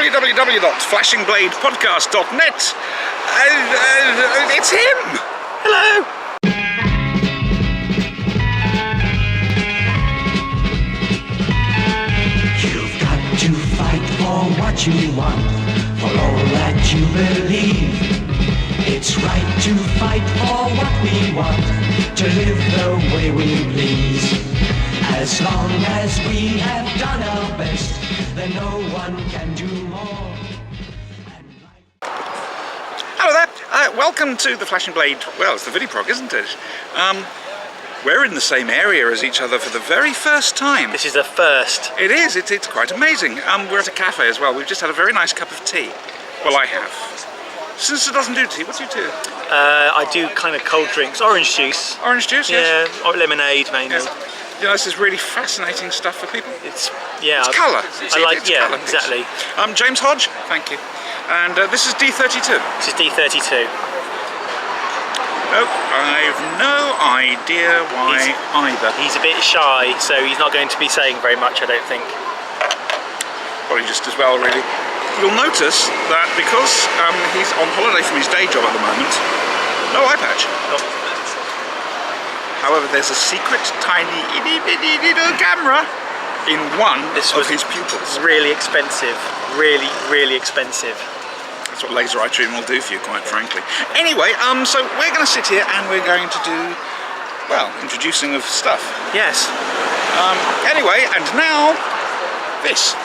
www.flashingbladepodcast.net. It's him! Hello! You've got to fight for what you want, for all that you believe. It's right to fight for what we want, to live the way we please. As long as we have done our best, then no one can do more. Hello there, welcome to the Flashing Blade, well, it's the VidiProg, isn't it? We're in the same area as each other for the very first time. This is a first. It is, it's quite amazing. We're at a cafe as well. We've just had a very nice cup of tea. Well, I have. Sinister doesn't do tea, what do you do? I do kind of cold drinks, orange juice. Orange juice, yes? Yeah, or lemonade mainly. Yes. You know, this is really fascinating stuff for people. It's colour. I like, yeah, colour, exactly. James Hodge, thank you. And this is D32. This is D32. Nope, I've no idea why either. He's a bit shy, so he's not going to be saying very much, I don't think. Probably just as well, really. You'll notice that because he's on holiday from his day job at the moment, no eye patch. Nope. However, there's a secret, tiny, itty-bitty little camera in one of his pupils. Really expensive. Really, really expensive. That's what laser eye treatment will do for you, quite frankly. Anyway, so we're going to sit here and we're going to do, well, introducing of stuff. Yes. Anyway, and now, this.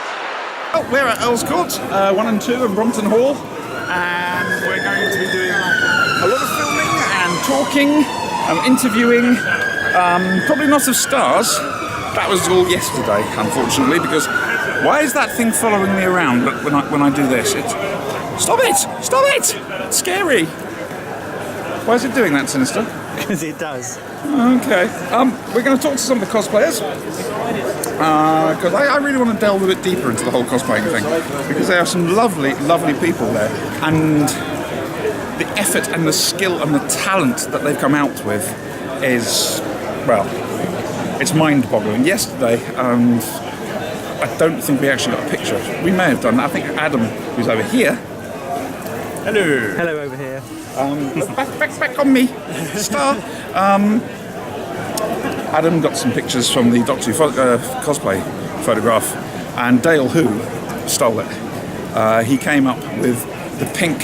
Oh, we're at Earls Court, 1 and 2 and Brompton Hall, and we're going to be doing a lot of filming and talking, interviewing, probably not of stars. That was all yesterday, unfortunately, because why is that thing following me around when I do this? Stop it! Stop it! It's scary. Why is it doing that, Sinister? Because it does. Okay. We're going to talk to some of the cosplayers. Because I really want to delve a bit deeper into the whole cosplaying thing. Because there are some lovely, lovely people there. And the effort and the skill and the talent that they've come out with is, well, it's mind-boggling. Yesterday, I don't think we actually got a picture. We may have done that. I think Adam, who's over here. Hello. Hello over here. Back on me, star. Adam got some pictures from the Doctor Who cosplay photograph, and Dale Who stole it. He came up with the pink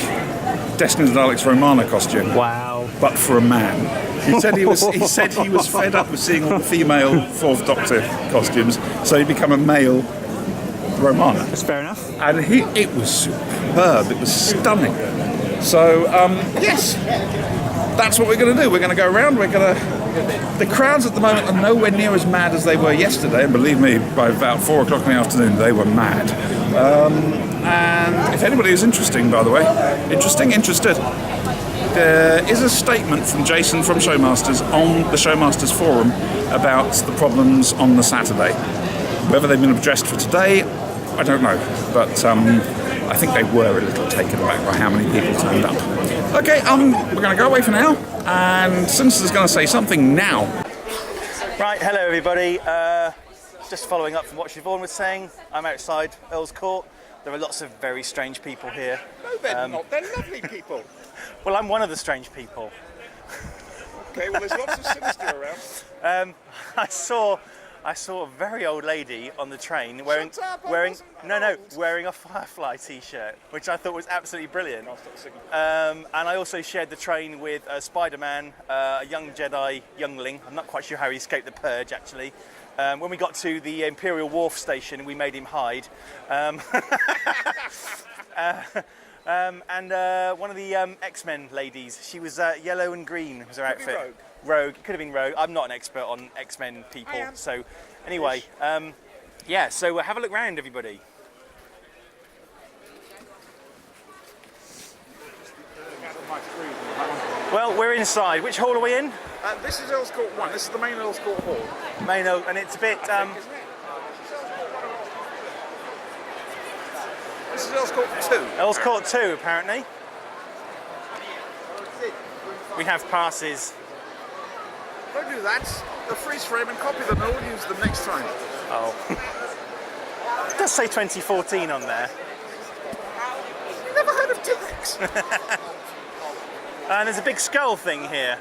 Destiny of the Daleks Romana costume. Wow. But for a man. He said he was fed up with seeing all the female Fourth Doctor costumes, so he'd become a male Romana. That's fair enough. And it was superb, it was stunning. So, yes, that's what we're going to do. We're going to go around, the crowds at the moment are nowhere near as mad as they were yesterday, and believe me, by about 4 o'clock in the afternoon, they were mad. And if anybody is interested, there is a statement from Jason from Showmasters on the Showmasters forum about the problems on the Saturday. Whether they've been addressed for today, I don't know, but I think they were a little taken aback by how many people turned up. Okay, we're going to go away for now, and Sinister's going to say something now. Right, hello everybody. Just following up from what Siobhan was saying, I'm outside Earls Court. There are lots of very strange people here. No, they're not. They're lovely people. Well, I'm one of the strange people. Okay, well, there's lots of Sinister around. I saw a very old lady on the train wearing a Firefly t-shirt, which I thought was absolutely brilliant. And I also shared the train with Spider-Man, a young Jedi youngling. I'm not quite sure how he escaped the purge, actually. When we got to the Imperial Wharf station, we made him hide. And one of the X-Men ladies, she was yellow and green was her outfit. Rogue. Could have been Rogue. I'm not an expert on X-Men people, so anyway, yeah. So have a look round, everybody. Well, we're inside. Which hall are we in? This is Earls Court 1. This is the main Earls Court hall. Main Earls, and it's a bit. This is Earls Court 2. Earls Court 2, apparently. We have passes. Don't do that. They'll freeze frame and copy them, and we'll use them next time. Oh. It does say 2014 on there. Thanks. And there's a big skull thing here.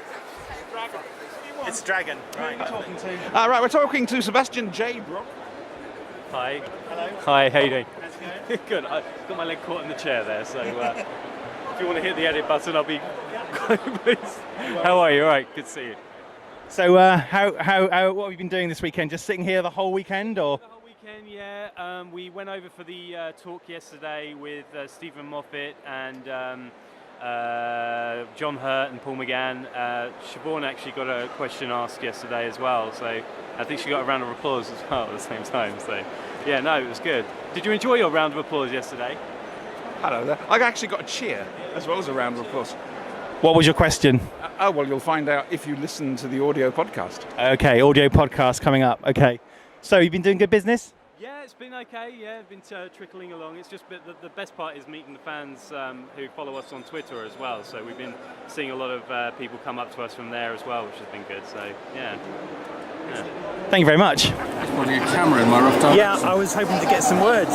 It's a dragon. Right. Right, we're talking to Sebastian J. Brock. Hi. Hello. Hi, how you doing? How's it going? Good. I got my leg caught in the chair there, so if you want to hit the edit button, I'll be please. How are you? All right, good to see you. So, what have you been doing this weekend? Just sitting here the whole weekend, or? The whole weekend, yeah. We went over for the talk yesterday with Stephen Moffat and John Hurt and Paul McGann. Siobhan actually got a question asked yesterday as well, so I think she got a round of applause as well at the same time. So, yeah, no, it was good. Did you enjoy your round of applause yesterday? Hello there. I actually got a cheer as well as a round of applause. What was your question? Well, you'll find out if you listen to the audio podcast. Okay, audio podcast coming up. Okay. So, you've been doing good business? Yeah, it's been okay. Yeah, been trickling along. It's just the best part is meeting the fans who follow us on Twitter as well. So we've been seeing a lot of people come up to us from there as well, which has been good. So yeah. Thank you very much. Just putting a camera in my rough time. Yeah, I was hoping to get some words.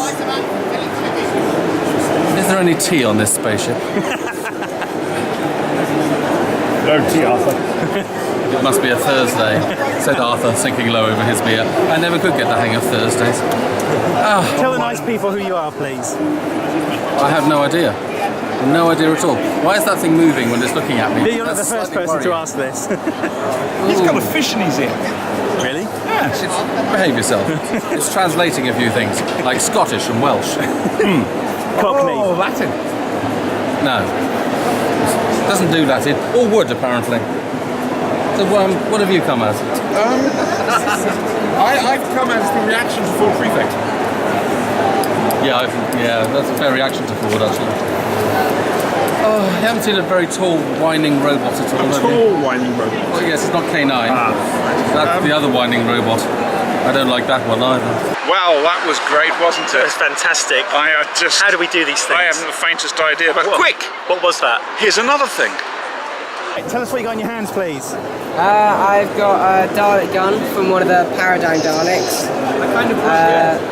Is there any tea on this spaceship? No tea, Arthur. It must be a Thursday, said Arthur, sinking low over his beer. I never could get the hang of Thursdays. Tell the nice people who you are, please. I have no idea. No idea at all. Why is that thing moving when it's looking at me? You're not the first person to ask this. He's got a fish in his ear. Really? Yeah. Behave yourself. It's translating a few things, like Scottish and Welsh. Cockney. Oh, Latin. No. Doesn't do Latin. Or would, apparently. So, what have you come as? I've come as the reaction to Ford Prefect. Yeah, that's a fair reaction to Ford, actually. Oh, you haven't seen a very tall, whining robot at all, have you? Tall whining robot. Oh, yes, it's not K9. That's the other whining robot. I don't like that one either. Wow, that was great, wasn't it? That's fantastic. How do we do these things? I haven't the faintest idea, but quick! What was that? Here's another thing. Tell us what you got in your hands, please. I've got a Dalek gun from one of the Paradigm Daleks.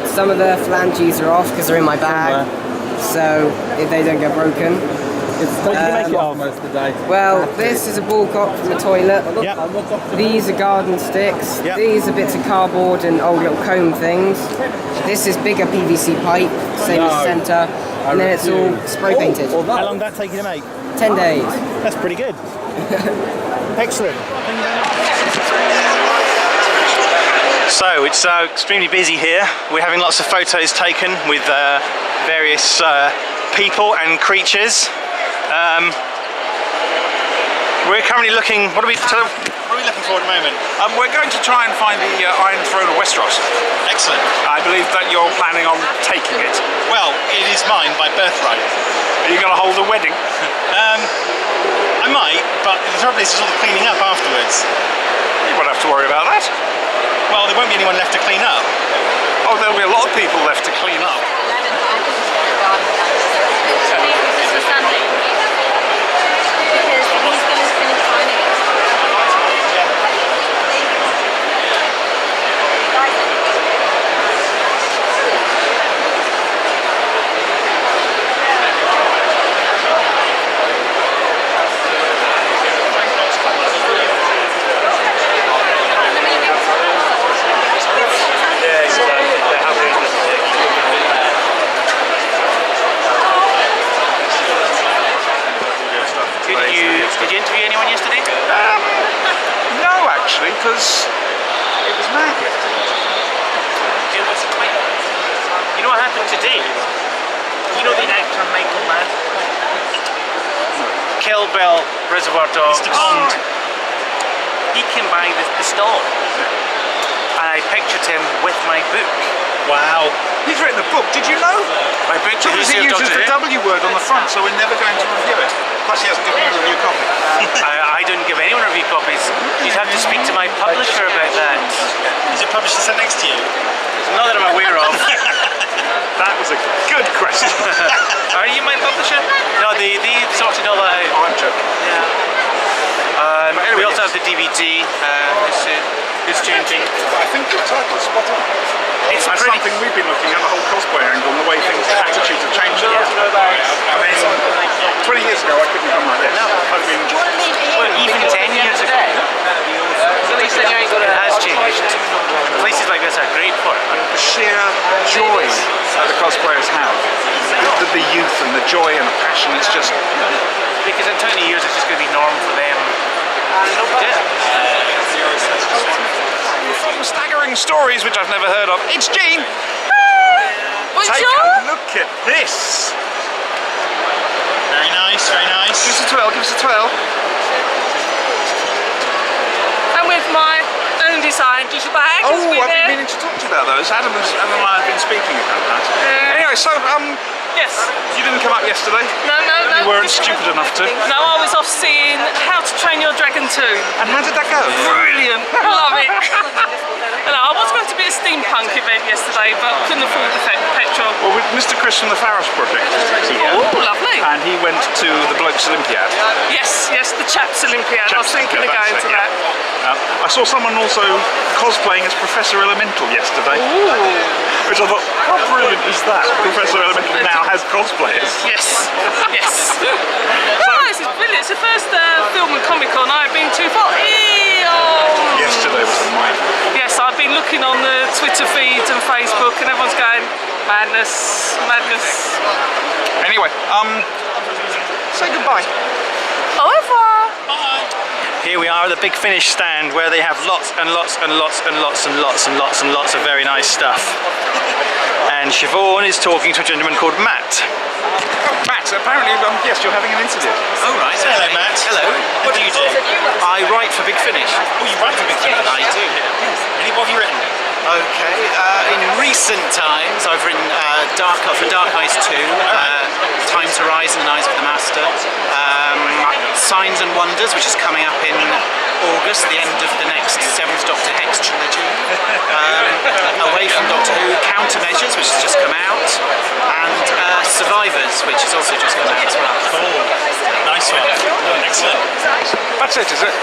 Some of the phalanges are off because they're in my bag, so if they don't get broken. What did you make it of? Most of the day. Well, this is a ball cock from the toilet. Yep. These are garden sticks. Yep. These are bits of cardboard and old little comb things. This is bigger PVC pipe, same as centre, and then it's all spray painted. How long did that take you to make? 10 days. That's pretty good. Excellent. So it's extremely busy here. We're having lots of photos taken with various people and creatures. We're currently looking. What are we looking for at the moment? We're going to try and find the Iron Throne of Westeros. Excellent. I believe that you're planning on taking it. Well, it is mine by birthright. Are you going to hold a wedding? I might, but the trouble is all the cleaning up afterwards. You won't have to worry about that. Well, there won't be anyone left to clean up. Oh, there'll be a lot of people left to clean up. Did you interview anyone yesterday? No, actually, because it was mad yesterday. You know what happened today? You know the actor Michael Mann? Kill Bill, Reservoir Dogs. He came by the stall. And I pictured him with my book. Wow. He's written a book, did you know? My book. He uses the W word on the front, so we're never going to review it. Plus he hasn't given you a review copy. I don't give anyone review copies. You'd have to speak to my publisher about that. Is your publisher sat next to you? Not that I'm aware of. That was a good question. Are you my publisher? No, they sorted all that out. Oh, I'm joking. Yeah. Anyway, we also have the DVD. It's changing. I think your title's spot on. It's That's pretty... something we've been looking at, the whole cosplay angle and the way things, attitudes have changed. Yeah. I mean, 20 like this are great fun. The sheer joy that the cosplayers have, the youth and the joy and the passion, it's just... Because in 20 years it's just going to be norm for them. From Staggering Stories, which I've never heard of, it's Gene! Take a look at this! Very nice, very nice. Give us a twirl, give us a twirl. And with my own design digital bag. Oh, I've been meaning to talk to you about those. Adam and I have been speaking about that. Anyway, so, Yes. you didn't come up yesterday? No. You weren't stupid enough to? No, I was off seeing How to Train Your Dragon 2. And how did that go? Brilliant. Love it. No, I was going to be a steampunk event yesterday, but couldn't afford the petrol. Well, with Mr Chris from the Pharos Project. Oh, lovely. And he went to the Blokes Olympiad. Yes, the Chaps Olympiad. I was thinking of going to that. I saw someone also cosplaying as Professor Elemental yesterday. Ooh. Which I thought, how brilliant is that? Professor Elemental now has cosplayers. Yes. Oh, this is brilliant. It's the first film and Comic Con I've been to for eons. Yesterday was a night. Yes, I've been looking on the Twitter feeds and Facebook, and everyone's going, madness. Anyway, say goodbye. Au revoir. Here we are at the Big Finish stand where they have lots and lots of very nice stuff. And Siobhan is talking to a gentleman called Matt. Matt, apparently, yes, you're having an interview. Oh right, hello Matt. Hello. What do you do? I write for Big Finish. Oh, you write for Big Finish? I do. Really, what have you written? Okay, in recent times I've written for Dark Eyes 2, Time to Rise in the Eyes of the Master, Signs and Wonders, which is coming up in August, the end of the next 7th Doctor Hex trilogy, Away from Doctor Who, Countermeasures, which has just come out, and Survivors, which has also just come out as well. Cool. Nice one. Excellent. That's it, is it?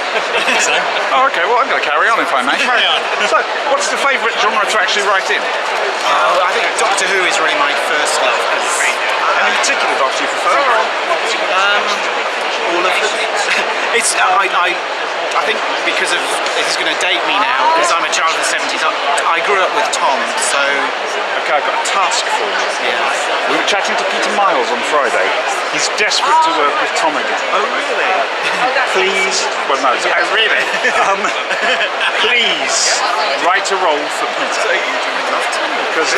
So, Oh, okay, well, I'm going to carry on if I may. Carry on. So, what's the favourite genre to actually write in? I think Doctor Who is really my first love. Any particular Doctor you prefer? Or? All of them. It's I think because of this is going to date me now because I'm a child of the 70s. I grew up with Tom, so Okay, I've got a task for you. yeah. We were chatting to Peter Miles on Friday. He's desperate to work with Tom again. Oh really? Please, well no, really. Please write a role for Peter. Because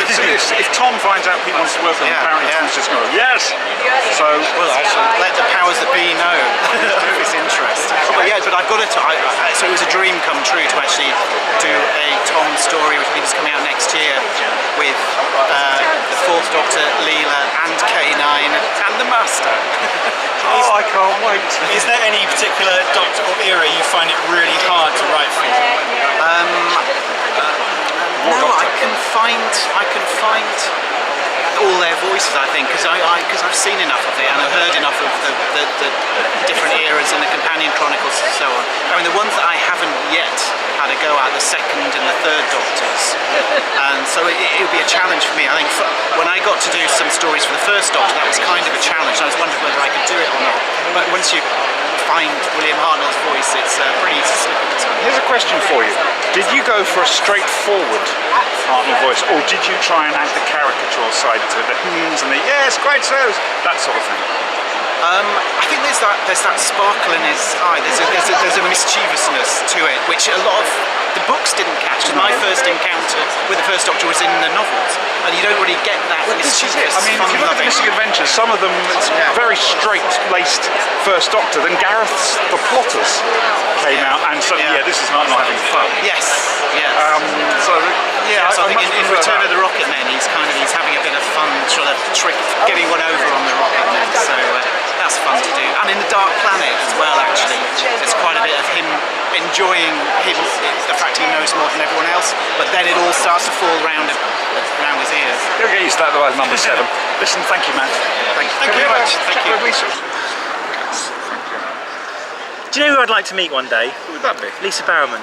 if Tom finds out Pete wants to work with him, apparently Tom's just going to go, yes! So, Well, actually, let the powers that be know if it's interesting. But yeah, but I've got it. So it was a dream come true to actually do a Tom story, which I think is coming out next year, with the 4th Doctor, Leela, and K9, and the Master. oh, I can't wait. is there any particular Doctor or era you find it really hard to write for? No, I can find all their voices, I think, because I've seen enough of it and I've heard enough of the different eras and the Companion Chronicles and so on. I mean, the ones that I haven't yet had a go at, the 2nd and the 3rd Doctors, and so it would be a challenge for me. I think when I got to do some stories for the 1st Doctor, that was kind of a challenge. I was wondering whether I could do it or not. But once you find William Hartnell's voice, it's pretty easy to slip into. Here's a question for you. Did you go for a straightforward Hartnell voice, or did you try and add the caricature side to it, the and the yes, great shows, that sort of thing? I think there's that sparkle in his eye. There's a mischievousness to it, which a lot of the books didn't catch. Because my first encounter with the 1st Doctor was in the novels, and you don't really get that mischievous, I mean, if you look at the fun-loving. Missing Adventures, some of them it's very straight-laced 1st Doctor. Then Gareth's The Plotters came out, and suddenly, this is not having fun. Yes. So So I think in prefer Return that. of the Rocket Men, he's having a bit of fun, sort of trick, getting one over on the Rocket Men. So that's fun to do. And in the Dark Planet as well, actually, there's quite a bit of him enjoying the fact he knows more than everyone else. But then it all starts to fall round his ears. You'll get used to that, though, number 7. Listen, thank you, man. Thank you very much. Thank you. Do you know who I'd like to meet one day? Who would that be? Lisa Barrowman.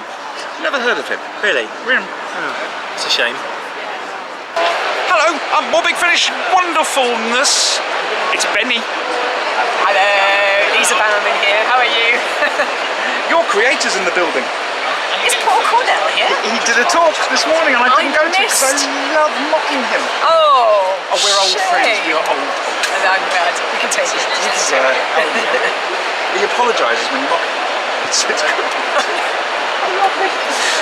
Never heard of him. Really? Oh, It's a shame. Hello, more Big Finish wonderfulness. It's Benny. Hello, Lisa Bannerman here. How are you? Your creator's in the building. Is Paul Cornell here? he did a talk this morning and I didn't go to it because I love mocking him. Oh, We're old friends. We are old. And I'm glad. We can take it. He apologises when you mock him. It's good.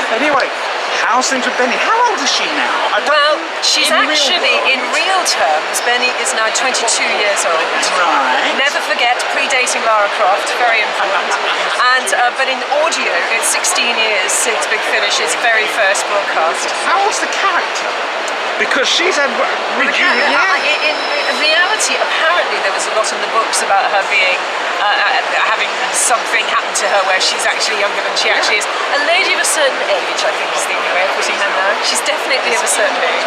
Anyway, how's things with Benny? How old is she now? Well, she's actually, in real terms, Benny is now 22 years old. Right. Never forget, predating Lara Croft, very important. And but in audio, it's 16 years since Big Finish's very first broadcast. How old's the character? Because she's had... In reality, apparently there was a lot in the books about her being having something happen to her where she's actually younger than she actually is. A lady of a certain age, I think, is the only way of putting her now. She's definitely of a certain age.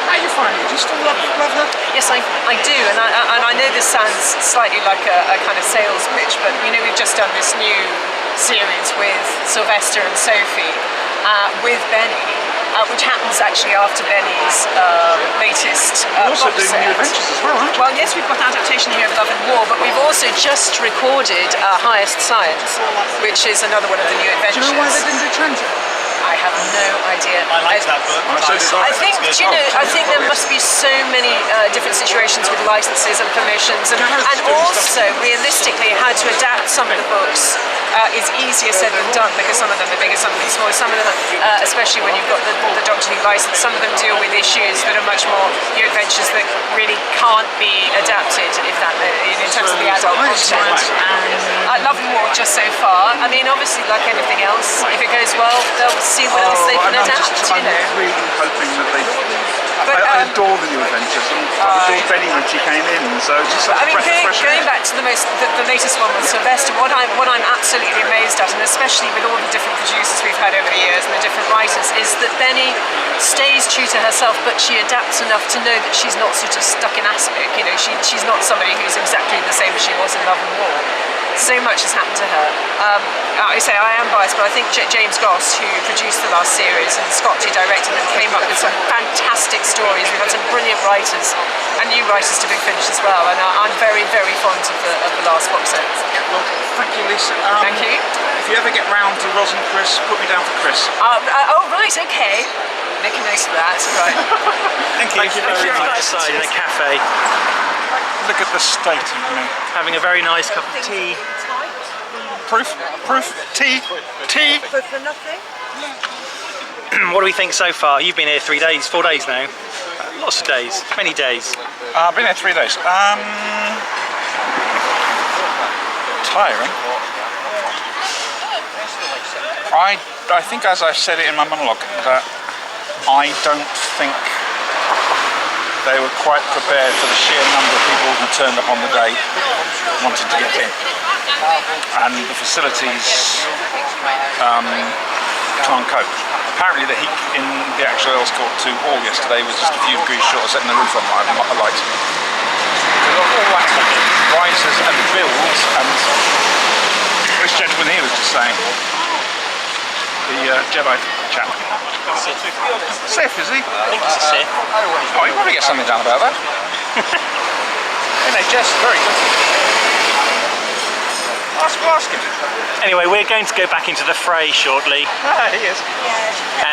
How you find it? Do you still love her? Yes, I do, and I know this sounds slightly like a kind of sales pitch, but you know, we've just done this new series with Sylvester and Sophie with Benny. Which happens actually after Benny's latest also box doing set. New Adventures as well, aren't you? Well, yes, we've got an adaptation here of Love and War, but we've also just recorded Highest Science, which is another one of the New Adventures. Do you know why they didn't do Transit? I have no idea. I like that book. I think, do you know, I think there must be so many different situations with licenses and permissions, and also realistically how to adapt some of the books is easier said than done, because some of them are bigger, some of them are smaller, some of them are, especially when you've got the Doctor Who license, some of them deal with issues that are much more New Adventures that really can't be adapted, if that, in terms of the adult content. Love and War just so far. I mean, obviously, like anything else, if it goes well, they'll see what else they can adapt, you know. I'm really hoping that they... I adore the New Adventures, and I adored Benny when she came in, so it's just like I mean, a breath of fresh going air. back to the latest one with Sylvester, what I'm absolutely amazed at, and especially with all the different producers we've had over the years and the different writers, is that Benny stays true to herself, but she adapts enough to know that she's not sort of stuck in aspic. You know, she's not somebody who's exactly the same as she was in Love and War. So much has happened to her. I say I am biased, but I think James Goss, who produced the last series, and Scott, who directed them, came up with some fantastic stories. We've had some brilliant writers and new writers to Big Finish as well, and I'm very, very fond of the last box set. Well, thank you, Lisa. Thank you. If you ever get round to Ros and Chris, put me down for Chris. Oh, right, okay. Make a note of that, right. Thank you very much. Outside in a cafe, Look at the state of me. having a very nice cup of tea. Proof, tea. For nothing? What do we think so far? You've been here 4 days now. Lots of days, many days. I've been here 3 days. Tiring. I think, as I said it in my monologue, that I don't think they were quite prepared for the sheer number of people who turned up on the day wanting to get in. And the facilities can't cope. Apparently the heat in the actual Earls Court 2 hall yesterday was just a few degrees short of setting the roof on light. Because of all that rises and builds, and this gentleman here was just saying, the Jedi chap. Sith, is he? I think it's a Sith. Oh, he probably gets something done about that. NHS, very good. Ask him. Anyway, we're going to go back into the fray shortly, Ah, he is.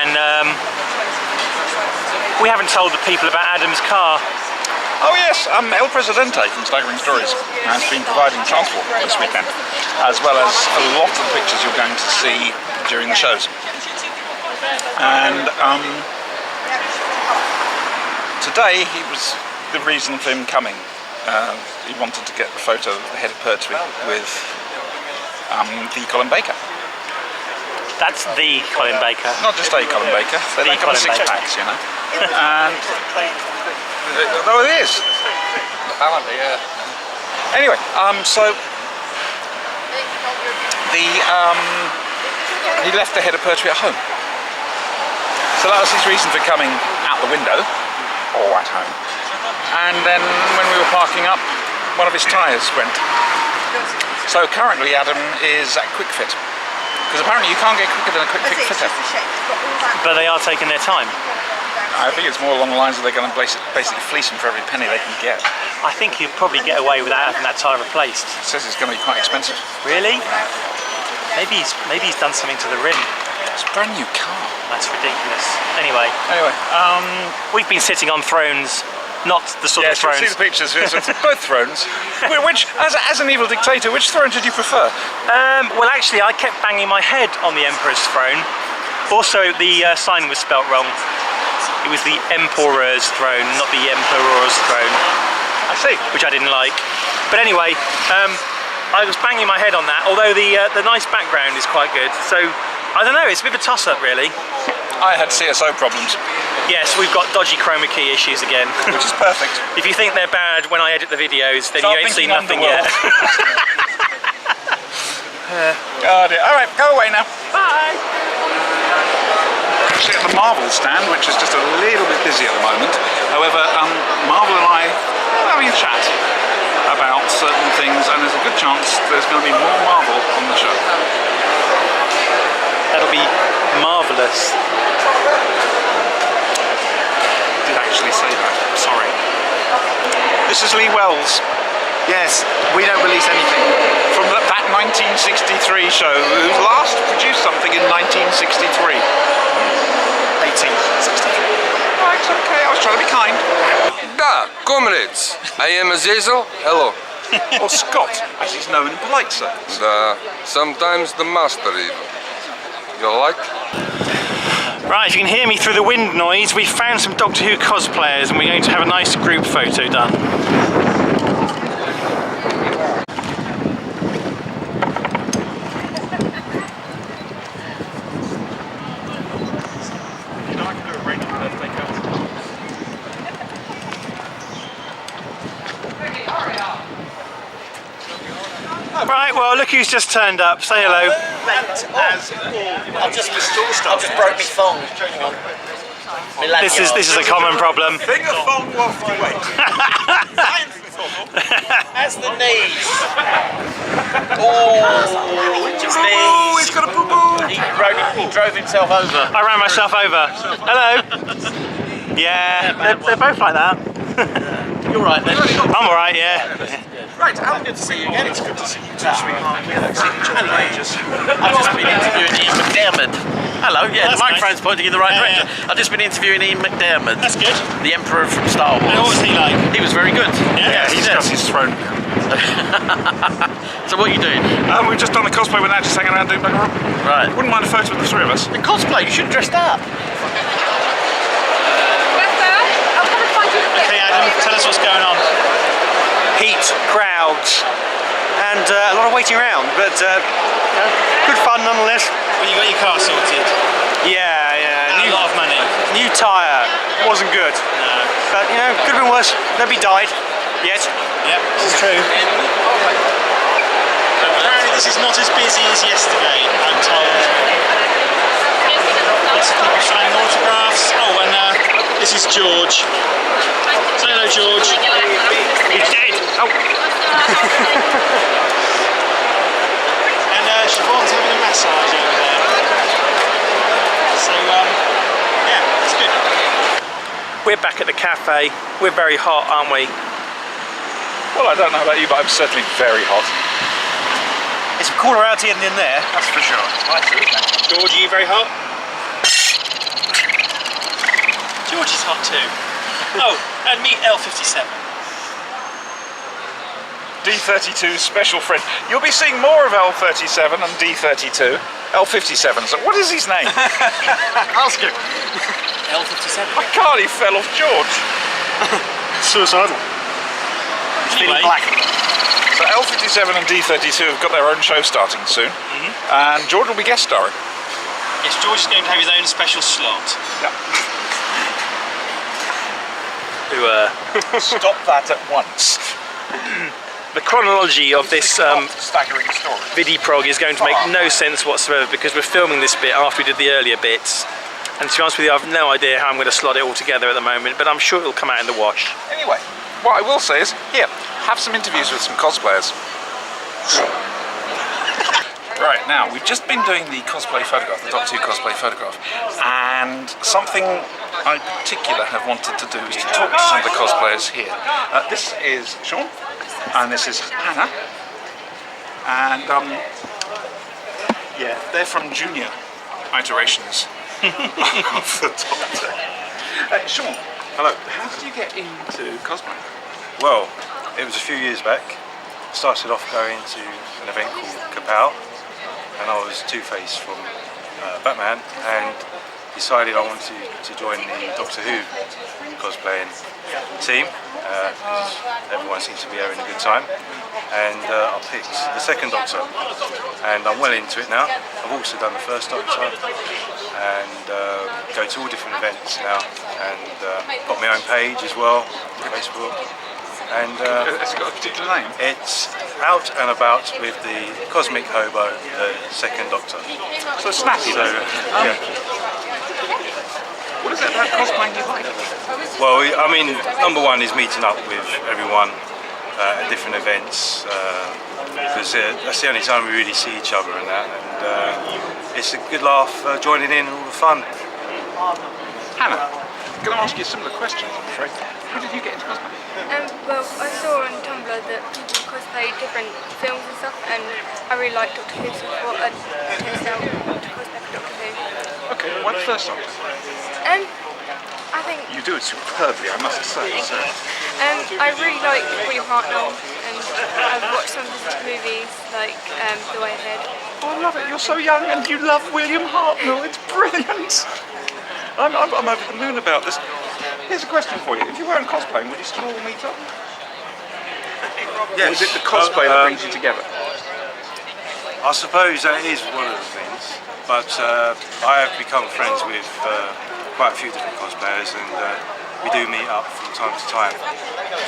and we haven't told the people about Adam's car. Oh yes, El Presidente from Staggering Stories has been providing transport this weekend, as well as a lot of pictures you're going to see during the shows. And today he was the reason for him coming. He wanted to get the photo of the head of Pertwee with the Colin Baker. That's the Colin Baker. Not just a Colin Baker, they The don't come in Colin Baker. 6-packs, you know. And though it is. Apparently, yeah. Anyway, so the he left the head of Pertwee at home. So that was his reason for coming out the window, or at home. And then when we were parking up, one of his tyres went. So currently Adam is at Quick Fit, because apparently you can't get quicker than a Quick Fit fitter. But they are taking their time. I think it's more along the lines of they're going to basically fleece him for every penny they can get. I think you'll probably get away without having that tyre replaced. It says it's going to be quite expensive. Really? Maybe he's done something to the rim. It's a brand new car. That's ridiculous. Anyway, we've been sitting on thrones, not the sort of thrones. Yes, you'll see the pictures. Both thrones. Which, as an evil dictator, which throne did you prefer? Well, actually, I kept banging my head on the Emperor's throne. Also, the sign was spelt wrong. It was the Emperor's throne, not the Emperor's throne. I see. Which I didn't like. But anyway, I was banging my head on that, although the nice background is quite good. So, I don't know, it's a bit of a toss-up really. I had CSO problems. Yes, we've got dodgy chroma key issues again. Which is perfect. If you think they're bad when I edit the videos, then you ain't seen nothing yet. Oh dear. Alright, go away now. Bye! Actually at the Marvel stand, which is just a little bit busy at the moment. However, Marvel and I are having a chat about certain things, and there's a good chance there's going to be more Marvel on the show. That'll be marvellous. Did actually say that. Sorry. This is Lee Wells. Yes, we don't release anything. From that 1963 show, who last produced something in 1963. 1863. Oh, it's okay, I was trying to be kind. Da, comrades, I am Azazel, hello. Or Scott, as he's known in polite circles. Sometimes the master even. You like? Right, if you can hear me through the wind noise, we found some Doctor Who cosplayers and we're going to have a nice group photo done. Right, well, look who's just turned up. Say hello. I've just broke my phone. Hang on. This is a common problem. Finger phone whilst you wait. As the knees. Oh, He's got a boo-boo. He drove himself over. I ran myself over. Hello. Yeah, they're both like that. You're right then. I'm alright, yeah. Right, Al, good to see you again. It's good to see you too, sweetheart. We haven't seen each other in ages. I've just been interviewing Ian McDiarmid. Hello, yeah, the microphone's pointing in the right direction. I've just been interviewing Ian McDiarmid. That's good. The Emperor from Star Wars. And what was he like? He was very good. Yeah, He's got his throne. So what are you doing? We've just done a cosplay with that, just hanging around doing bugger up. Right. Wouldn't mind a photo with the three of us. The cosplay, you should have dressed up. Okay, Adam, tell us what's going on. Heat, crowds, and a lot of waiting around, but good fun nonetheless. Well, you got your car sorted? Yeah. A lot of money. New tyre, wasn't good. No. But, you know, could have been worse. Nobody died yet. Yep, this is true. Apparently this is not as busy as yesterday, I'm told. Lots of people signing autographs. Oh, and this is George. Say hello, George. He's dead. Oh. And Siobhan's having a massage over there. So, yeah, it's good. We're back at the cafe. We're very hot, aren't we? Well, I don't know about you, but I'm certainly very hot. It's cooler out here than in there, that's for sure. I see, isn't it? George, are you very hot? George is hot too. Oh, and meet L57. D32 special friend. You'll be seeing more of L37 and D32. L57, so what is his name? Ask him. L57. I can't, he fell off George. Suicidal. Anyway. Black. So L57 and D32 have got their own show starting soon, and George will be guest starring. Yes, George is going to have his own special slot. Yeah. Stop that at once. The chronology of this staggering story. VidiProg is going to make no sense whatsoever because we're filming this bit after we did the earlier bits. And to be honest with you, I've no idea how I'm going to slot it all together at the moment, but I'm sure it'll come out in the wash. Anyway, what I will say is, here, have some interviews with some cosplayers. Right, now, we've just been doing the cosplay photograph, the Doctor Who cosplay photograph, and something I in particular have wanted to do is to talk to some of the cosplayers here. This is Sean, and this is Hannah, and yeah, they're from Junior. iterations of the Doctor. Sean, hello. How did you get into cosplay? Well, it was a few years back. Started off going to an event called Kapow, and I was Two-Face from Batman, and decided I wanted to join the Doctor Who cosplaying team. Everyone seems to be having a good time, and I picked the second Doctor, and I'm well into it now. I've also done the first Doctor, and go to all different events now, and got my own page as well on Facebook. And has it got a particular name? It's Out and About with the Cosmic Hobo, the second Doctor. So snappy. So, yeah. What is it about cosplaying you like? Well, I mean, number one is meeting up with everyone at different events, because that's the only time we really see each other and that. And it's a good laugh joining in and all the fun. Hannah, I'm going to ask you a similar question, I'm afraid. How did you get into cosplay? Well, I saw on Tumblr that people cosplay different films and stuff, and I really like Doctor Who, so I thought I'd test out to cosplay for Doctor Who. Okay, why the first Doctor? I think... You do it superbly, I must say. So. I really like William Hartnell, and I've watched some of his movies, like The Way Ahead. Oh, I love it. You're so young and you love William Hartnell. It's brilliant. I'm over the moon about this. Here's a question for you. If you weren't cosplaying, would you still all meet up? Yes. Or is it the cosplay that brings you together? I suppose that is one of the things, but I have become friends with quite a few different cosplayers, and we do meet up from time to time.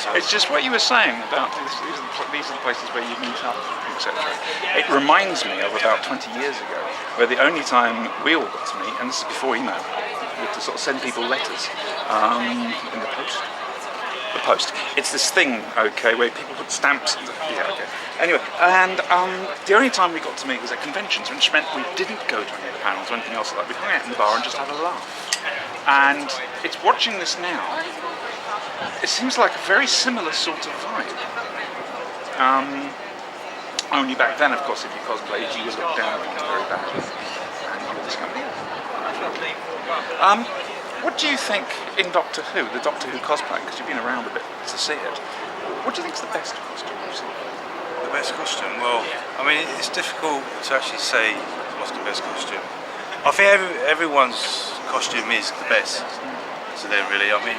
So it's just what you were saying about these are the places where you meet up, etc. It reminds me of about 20 years ago, where the only time we all got to meet, and this is before email, was to sort of send people letters in the post. The post. It's this thing, okay, where people put stamps. Yeah, okay. Anyway, and the only time we got to meet was at conventions, which meant we didn't go to any of the panels or anything else like that. We hung out in the bar and just had a laugh. And it's watching this now. It seems like a very similar sort of vibe. Only back then, of course, if you cosplayed, you were looked down upon very badly. And you were this kind of what do you think in Doctor Who, the Doctor Who cosplaying, because you've been around a bit to see it, what do you think is the best costume you've seen? the best costume? Well, I mean, it's difficult to actually say what's the best costume. I think everyone's costume is the best to them, really. I mean,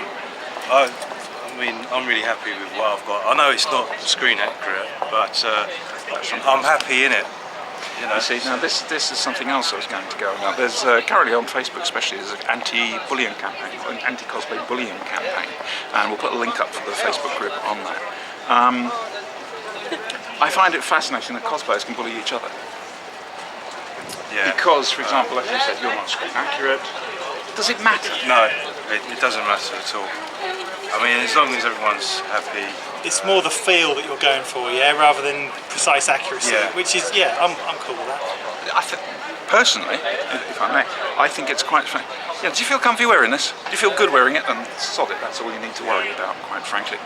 I'm really happy with what I've got. I know it's not screen accurate, but I'm happy in it. You know, see, now this is something else I was going to go about. There's currently on Facebook especially, there's an anti-bullying campaign, an anti-cosplay bullying campaign, and we'll put a link up for the Facebook group on that. I find it fascinating that cosplayers can bully each other. Yeah. Because, for example, as you said, you're not screen accurate. Does it matter? No, it doesn't matter at all. I mean, as long as everyone's happy. It's more the feel that you're going for, yeah, rather than precise accuracy. Yeah. Which is, yeah, I'm cool with that. Personally, if I may, I think it's quite fun. Yeah, do you feel comfy wearing this? Do you feel good wearing it? And sod it, that's all you need to worry about, quite frankly.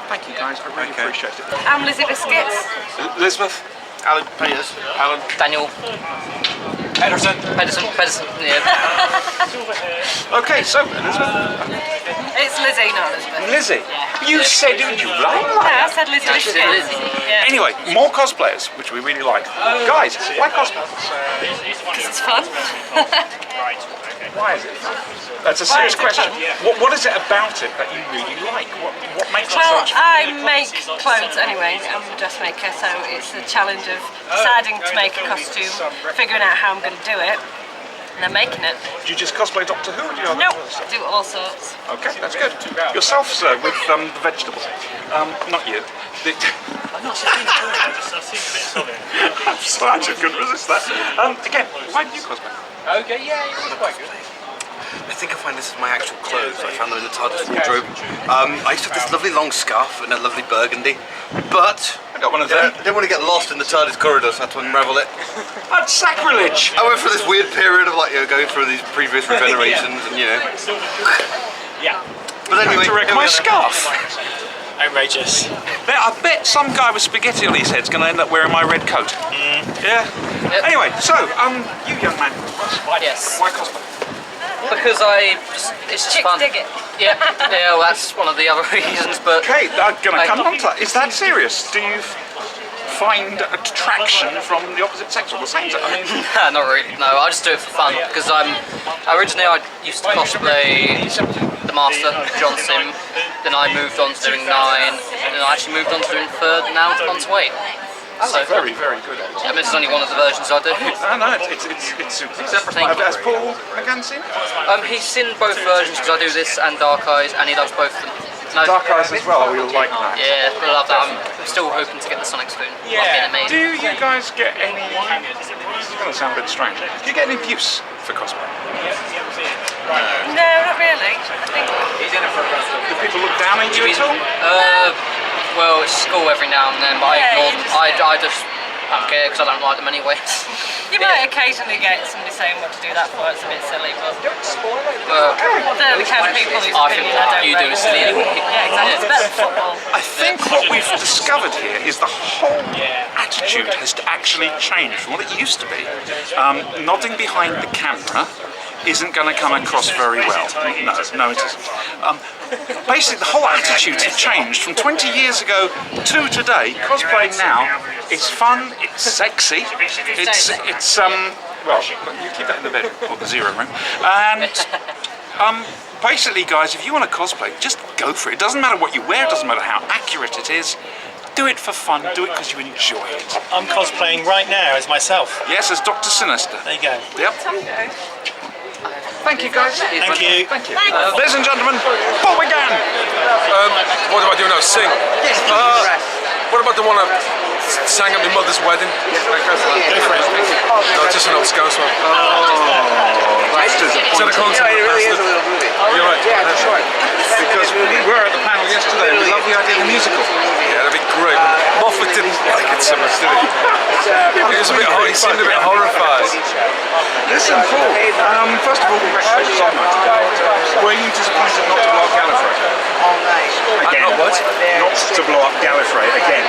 Thank you guys, I really appreciate it. I'm Lizzie Biscuits. Elizabeth? Alan Peters. Alan. Daniel. Pedersen, yeah. Okay, so Elizabeth. It's Lizzie, not Elizabeth. Lizzie? Yeah. You said you like Yeah, I said Lizzie Biscuits. Yeah. Anyway, more cosplayers, which we really like. Guys, why cosplay? Because it's fun. Why is it fun? That's a serious question. What is it about it that you really like? What makes it Well, so fun? I make clothes anyway. I'm a dressmaker, so it's the challenge of deciding to make a costume, figuring out how I'm going to do it, and then making it. Do you just cosplay Doctor Who, or do you have Nope, other stuff? do all sorts. Okay, that's good. Yourself, sir, with the vegetables. Not you. I've not seen it, I've seen bits of it. I'm sorry, I just couldn't resist that. Again, why do you cosplay? Okay, yeah, you're quite good. I think I find this is my actual clothes. I found them in the TARDIS wardrobe. I used to have this lovely long scarf and a lovely burgundy, but I got one of them. I didn't want to get lost in the TARDIS corridor, so I had to unravel it. That's sacrilege! I went through this weird period of going through these previous regenerations and Yeah. But anyway, my scarf. Outrageous. I bet some guy with spaghetti on his head's going to end up wearing my red coat. Yeah? Anyway, so, you young man. Yes. Why cosplay? Because it's just fun. dig it. Yeah, well, that's one of the other reasons, but... Okay, I'm going to come on to that. Is that serious? Do you find attraction from the opposite sex or the same sex? I mean... Not really, no, I just do it for fun, because originally I used to cosplay the Master, John Sim, then I moved on to doing 9, and then I actually moved on to doing 3rd, now on to 8. So very, very good. I mean, this is only one of the versions I do. No, it's super. Has Paul McGann seen it? He's seen both versions because I do this and Dark Eyes, and he loves both of them. No. Dark Eyes as well, we'll like that. Yeah, I love that. I'm still hoping to get the Sonic Spoon. Yeah. Do you guys get any... This is going to sound a bit strange. Do you get any abuse for cosplay? No, not really. I think... Do people look down on you at all? Well, it's school every now and then, but I ignore them. I just don't care because I don't like them anyway. You might occasionally get somebody saying what to do that for. It's a bit silly, but they're the kind of people whose opinion I don't you do it silly anyway. Yeah, exactly. It's better than football. I think what we've discovered here is the whole attitude has actually changed from what it used to be. Nodding behind the camera isn't going to come across very well. No, it isn't. Basically, the whole attitude has changed from 20 years ago to today. Cosplaying now is fun, it's sexy, it's well, you keep that in the bed or the zero room. And basically, guys, if you want to cosplay, just go for it. It doesn't matter what you wear, it doesn't matter how accurate it is. Do it for fun, do it because you enjoy it. I'm cosplaying right now as myself. Yes, as Dr. Sinister. There you go. Yep. Thank you, guys. Thank you. Thank you. Ladies and gentlemen, Paul McGann. What do I do now? Sing? Yes, what about the one I sang at my mother's wedding? Go for it. No, just an old Scouse one. That's disappointing. Is that a concert? You're right. Yeah, that's right. Because we were at the panel yesterday and we love the idea of the musical. Yeah, that'd be great. Moffat didn't like it so much, did he? He was a bit, he seemed a bit horrified. Listen, Paul, first of all, congratulations on that. Were you disappointed not to blow up Gallifrey? Again. Not what? Not to blow up Gallifrey again.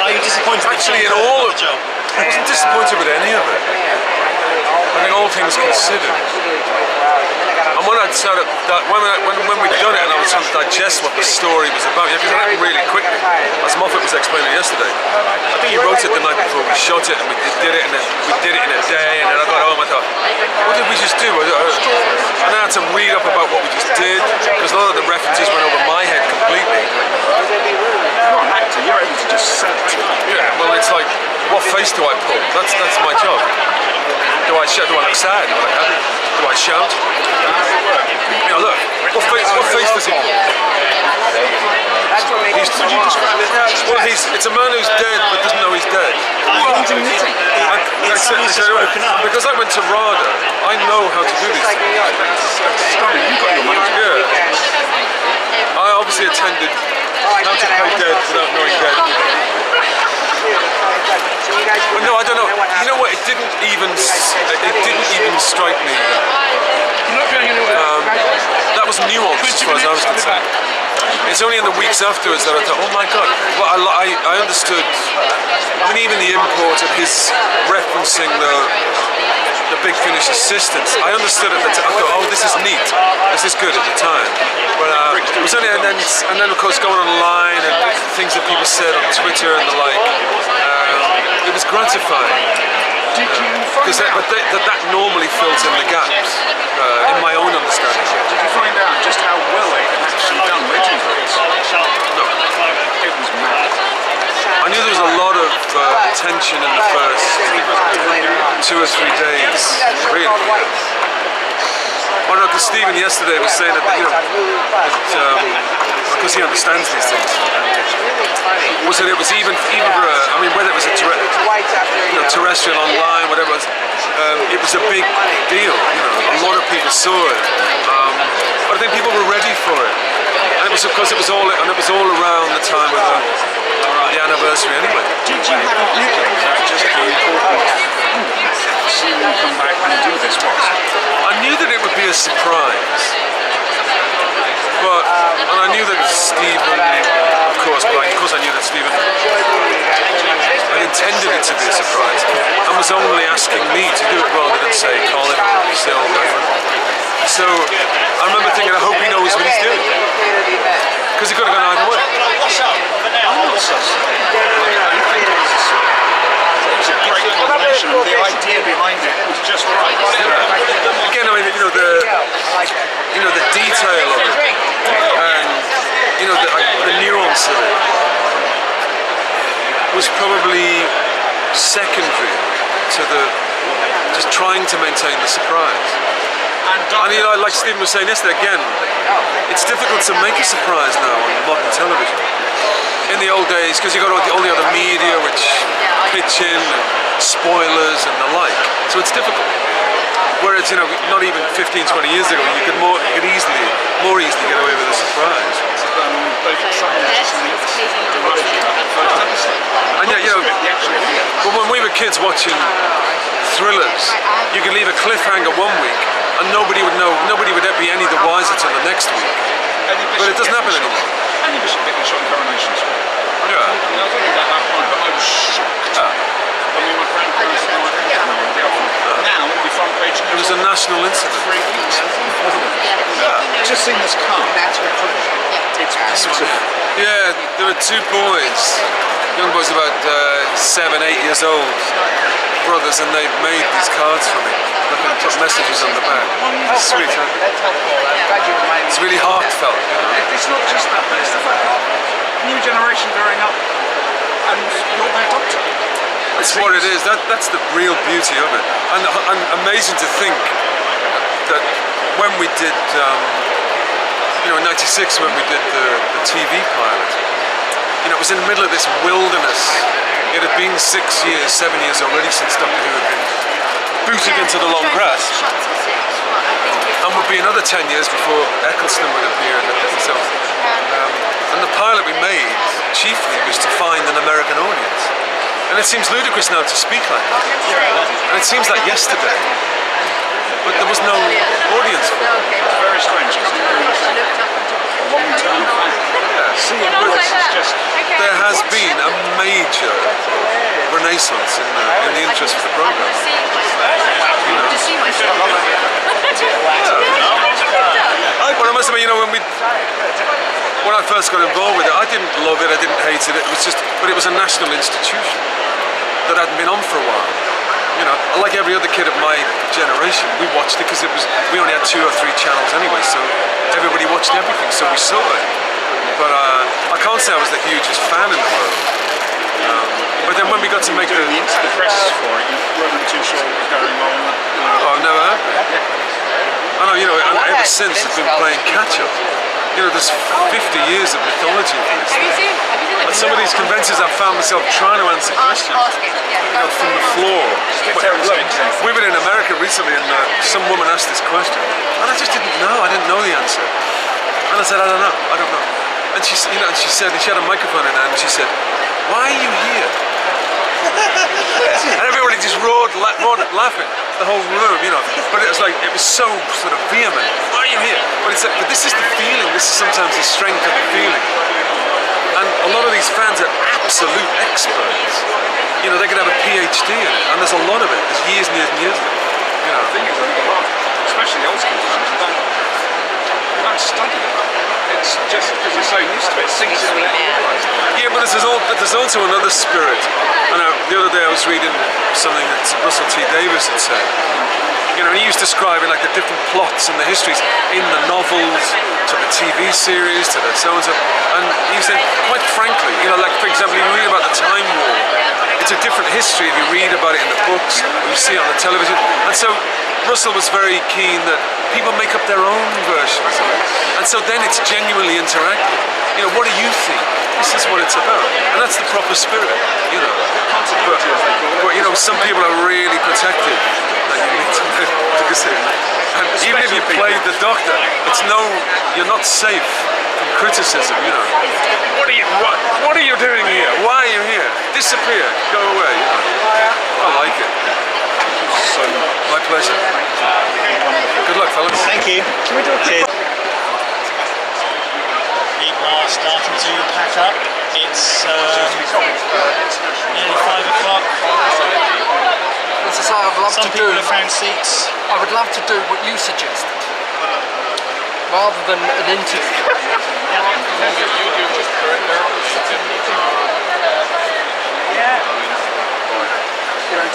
Are you disappointed? Actually, in all of it, I wasn't disappointed with any of it. I mean, all things considered. And when I'd started, when we'd done it and I was trying to digest what the story was about, because it happened really quickly, as Moffat was explaining yesterday. I think he wrote it the night before we shot it, and we did it, and then we did it in a day, and then I got home and I thought, what did we just do? And I had to read up about what we just did, because a lot of the references went over my head completely. You're an actor, you're able to just say it. Yeah, well, it's like, what face do I pull? That's my job. Do I shout? Do I look sad? Do I happy? Do I shout? You know, look. What face does he? It's a man who's dead but doesn't know he's dead. Because I went to RADA, I know how to do these things. You've got your mind. Yeah. I obviously attended How to Play Dead Without Knowing Dead. But no, I don't know. You know what? It didn't even strike me. That was nuanced as far as I was concerned. It's only in the weeks afterwards that I thought, oh my god. Well, I understood. I mean, even the import of his referencing the Big Finish assistants. I understood it. I thought, oh, this is neat. This is good at the time. But it was only, and then of course going online and things that people said on Twitter and the like. It was gratifying. Did you find out? But that normally fills in the gaps in my own understanding. Did you find out just how well they had actually done originally? No. It was mad. I knew there was a lot of tension in the first 2 or 3 days, really. Oh no, because Stephen yesterday was saying that, you know, because he understands these things, was that it was even for I mean, whether it was a terrestrial, online, whatever it was a big deal, you know, a lot of people saw it, but I think people were ready for it, and it was, of course, it was all around the time of the anniversary anyway. Did you have an inkling about just how important seeing you come back and do this was? I knew that it would be a surprise, and I knew that Stephen, of course, but I suppose I knew that Stephen had intended it to be a surprise and was only asking me to do it rather than say, Colin, Sil. So I remember thinking, I hope he knows what he's doing. Because he could have gone either way. It's a great combination. The idea behind it was just right. Again, I mean, the detail of it, and the nuance of it was probably secondary to just trying to maintain the surprise. And like Stephen was saying yesterday, again, it's difficult to make a surprise now on modern television. In the old days, because you got all the other media which pitch in, and spoilers and the like, so it's difficult. Whereas, not even 15, 20 years ago, you could more easily get away with a surprise. And but when we were kids watching thrillers, you could leave a cliffhanger one week and nobody would be any the wiser till the next week. But it doesn't happen anymore. Andy Bishop getting shot in Coronation Street. Yeah. I was only at that point, but I was shocked. I mean, my grandparents had no idea. Now, it'll be front page news. It was a national incident. 3 weeks, wasn't it? Yeah. Just seen this car. It's massive. Yeah, there were two boys, young boys about 7, 8 years old, brothers, and they've made these cards for me. They can put messages on the back. It's sweet, huh? It's really heartfelt. It's not just that, but it's the fact that new generation growing up and you're their doctor. That's what it is. That's the real beauty of it. And amazing to think that when we did, in '96, when we did the TV pilot, it was in the middle of this wilderness. It had been 6 years, 7 years already since Doctor Who had been booted into the long grass. And would be another 10 years before Eccleston would appear in the episode. And the pilot we made, chiefly, was to find an American audience. And it seems ludicrous now to speak like that. And it seems like yesterday. But there was no audience for it. It's very strange. Long-term fan. Seeing Willis is just... There has been a major renaissance in the interest for the programme. But I must admit, when I first got involved with it, I didn't love it, I didn't hate it. But it was a national institution that hadn't been on for a while. Like every other kid of my generation, we watched it because we only had 2 or 3 channels anyway, so everybody watched everything, so we saw it. But I can't say I was the hugest fan in the world. But then when we got to make the press for it, you weren't too sure what was going on. I've never heard of it. I know, and ever since I've been playing catch-up. There's 50 years of mythology in this thing. At some of these conventions I've found myself trying to answer questions from the floor. We were in America recently and some woman asked this question and I just didn't know, I didn't know the answer. And I said, I don't know. And she said, and she had a microphone in her hand and she said, why are you here? And everybody just roared laughing, the whole room, But it was so sort of vehement. Why are you here? But this is the feeling. This is sometimes the strength of the feeling. And a lot of these fans are absolute experts. They could have a PhD in it, and there's a lot of it. There's years and years and years of it. The thing is, especially the old school fans, they don't study it. It's just because you're so used to it, it sinks in without realising. Yeah, but there's also another spirit. And the other day I was reading something that Russell T Davies had said. And he was describing the different plots and the histories in the novels, to the TV series, to the so-and-so. And he said, quite frankly, for example, you read about the Time War. It's a different history if you read about it in the books, or you see it on the television. And so Russell was very keen that people make up their own versions of it. And so then it's genuinely interactive. What do you think? This is what it's about. And that's the proper spirit, But some people are really protective that you need to see. And even if you played the Doctor, you're not safe from criticism, What are you doing here? Why are you here? Disappear. Go away. I like it. So my pleasure. Good luck, fellas. Thank you. Can we do a quick? People are starting to pack up. It's It's nearly 5 o'clock. As I say, I'd love Some to people do. have found seats. I would love to do what you suggested, rather than an interview.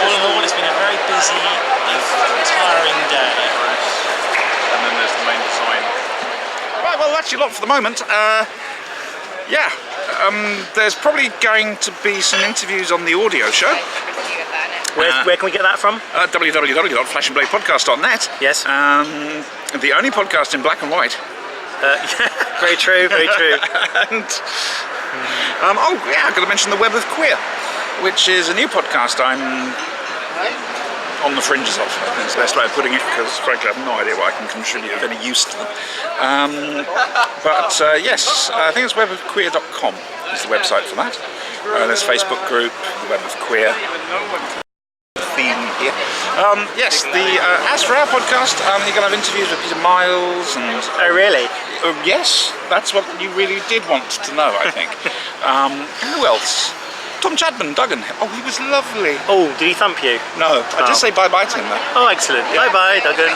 All in all, it's been a very busy, if tiring day. And then there's the main design. Right, well, that's your lot for the moment. There's probably going to be some interviews on the audio show. Where can we get that from? www.flashandbladepodcast.net. Yes. The only podcast in black and white. Very true, very true. And, I've got to mention the Web of Queer, which is a new podcast I'm on the fringes of. I think it's the best way of putting it, because frankly I have no idea what I can contribute of any use to them. Yes, I think it's webofqueer.com is the website for that. There's a Facebook group, the Web of Queer. Theme here. Yes, as for our podcast, you're going to have interviews with Peter Miles and... Oh, really? Yes, that's what you really did want to know, I think. Who else? Tom Chadman, Duggan. Oh, he was lovely. Oh, did he thump you? No, I did say bye-bye to him though. Oh, excellent. Yeah. Bye-bye, Duggan.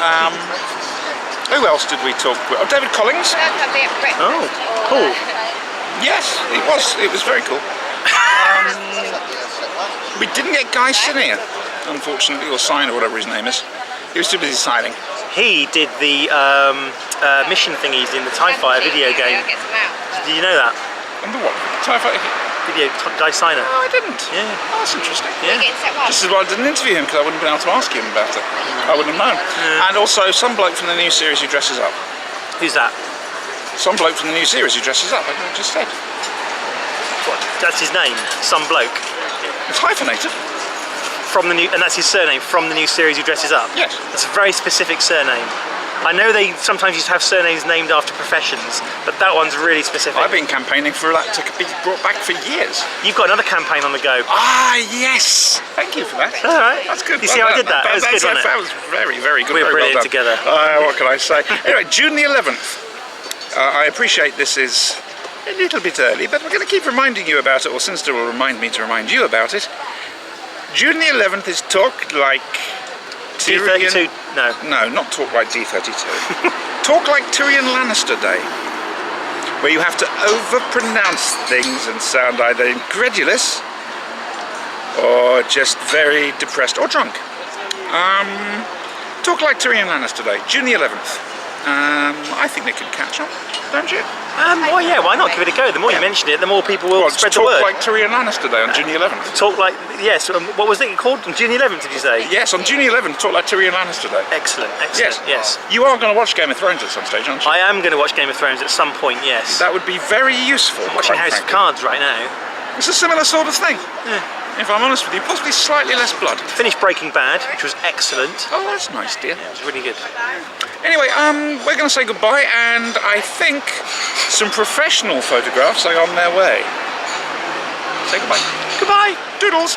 Who else did we talk with? Oh, David Collins. Oh, cool. Yes, it was very cool. We didn't get Guy Sinear, unfortunately, or Sign, or whatever his name is. He was too busy signing. He did the mission thingies in the TIE Fighter video game. Did you know that? Under what? TIE Fighter? Video, Guy Signer. No, I didn't. Yeah. Oh, that's interesting. Yeah. Just as well I didn't interview him, because I wouldn't have been able to ask him about it. I wouldn't have known. Yeah. And also, some bloke from the new series who dresses up. Who's that? Some bloke from the new series who dresses up, I just said. What? That's his name? Some bloke? It's hyphenated. From the new, and that's his surname, from the new series who dresses up? Yes. That's a very specific surname. I know they sometimes used to have surnames named after professions, but that one's really specific. I've been campaigning for that to be brought back for years. You've got another campaign on the go. Ah, yes! Thank you for that. All right. That's good. You see how I did that? That was good, wasn't it? That was very, very good. We were very brilliant well done. together. What can I say? Anyway, June the 11th. I appreciate this is a little bit early, but we're going to keep reminding you about it, or Sinister will remind me to remind you about it. June the 11th is Talk Like Tyrion... D32? No. No, not Talk Like D32. Talk Like Tyrion Lannister Day, where you have to overpronounce things and sound either incredulous or just very depressed or drunk. Talk Like Tyrion Lannister Day, June the 11th. I think they could catch on, don't you? Well, yeah, why not? Give it a go. The more you mention it, the more people will spread the word. Talk Like Tyrion Lannister Day on June the 11th. Talk like, yes, what was it called? On June the 11th, did you say? Yes, on June the 11th, Talk Like Tyrion Lannister Day. Excellent, excellent, yes. You are going to watch Game of Thrones at some stage, aren't you? I am going to watch Game of Thrones at some point, yes. That would be very useful. I'm watching House of Cards right now. It's a similar sort of thing. Yeah. If I'm honest with you, possibly slightly less blood. Finished Breaking Bad, which was excellent. Oh, that's nice, dear. Yeah, it was really good. Anyway, we're going to say goodbye, and I think some professional photographs are on their way. Say goodbye. Goodbye. Doodles.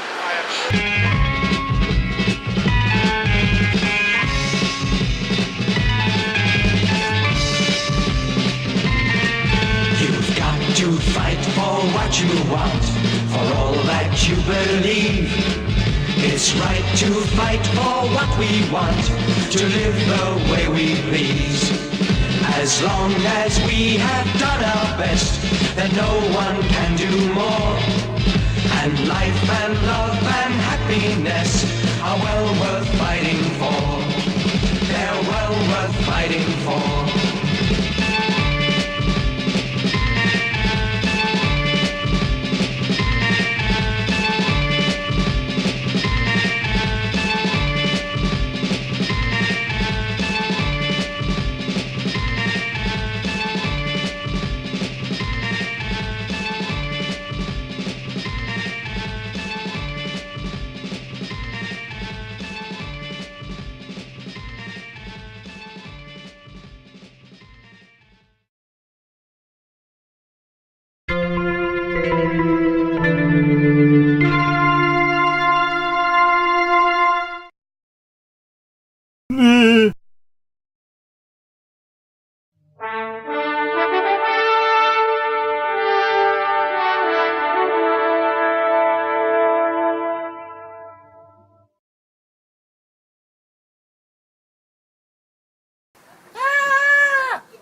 You've got to fight for what you want, for all that you believe. It's right to fight for what we want, to live the way we please. As long as we have done our best, then no one can do more. And life and love and happiness are well worth fighting for. They're well worth fighting for. Thank you.